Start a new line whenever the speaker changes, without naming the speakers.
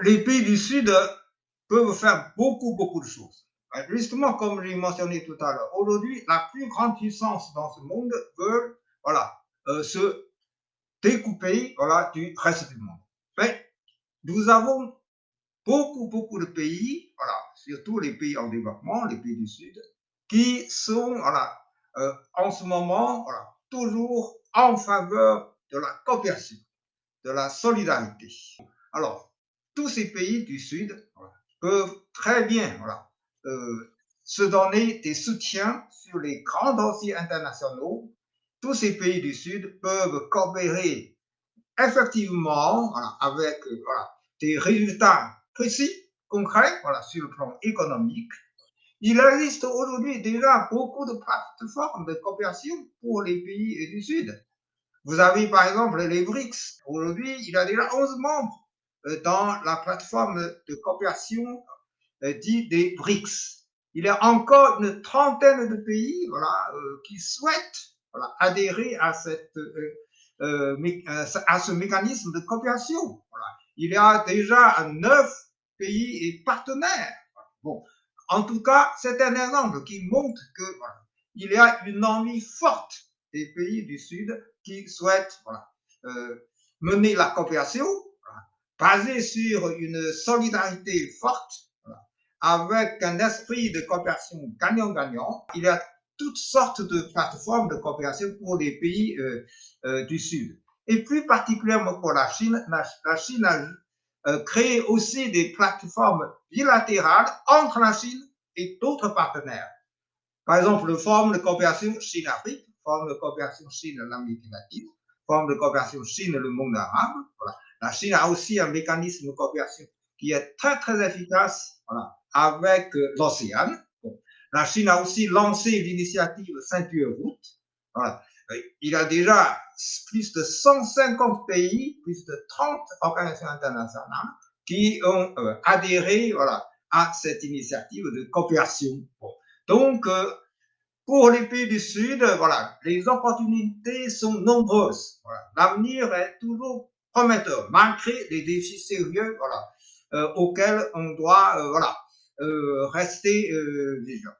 Les pays du Sud peuvent faire beaucoup de choses. Justement, comme j'ai mentionné tout à l'heure, aujourd'hui, la plus grande puissance dans ce monde veut, voilà, se découper, voilà, du reste du monde. Mais nous avons beaucoup de pays, voilà, surtout les pays en développement, les pays du Sud, qui sont, voilà, en ce moment, voilà, toujours en faveur de la coopération, de la solidarité. Alors, tous ces pays du Sud, voilà, peuvent très bien, voilà, se donner des soutiens sur les grands dossiers internationaux. Tous ces pays du Sud peuvent coopérer effectivement, voilà, avec, voilà, des résultats précis, concrets, voilà, sur le plan économique. Il existe aujourd'hui déjà beaucoup de plateformes de coopération pour les pays du Sud. Vous avez par exemple les BRICS. Aujourd'hui, il y a déjà 11 membres dans la plateforme de coopération dite des BRICS. Il y a encore une trentaine de pays, voilà, qui souhaitent, voilà, adhérer à à ce mécanisme de coopération. Voilà. Il y a déjà 9 pays et partenaires. Bon, en tout cas, c'est un exemple qui montre que, voilà, il y a une envie forte des pays du Sud qui souhaitent, voilà, mener la coopération, voilà, basée sur une solidarité forte, voilà, avec un esprit de coopération gagnant-gagnant. Il y a toutes sortes de plateformes de coopération pour les pays du Sud. Et plus particulièrement pour la Chine, la Chine a créé aussi des plateformes bilatérales entre la Chine et d'autres partenaires. Par exemple, le Forum de coopération Chine-Afrique, Forum de coopération Chine-Amérique latine, Forum de coopération Chine-le monde arabe. Voilà. La Chine a aussi un mécanisme de coopération qui est très efficace, voilà, avec l'OCEAN. Bon. La Chine a aussi lancé l'initiative Ceinture Route. Voilà. Il y a déjà plus de 150 pays, plus de 30 organisations internationales qui ont adhéré, voilà, à cette initiative de coopération. Bon. Donc, pour les pays du Sud, voilà, les opportunités sont nombreuses. Voilà. L'avenir est toujours prometteur, malgré les défis sérieux, voilà, auxquels on doit, voilà, rester vigilant.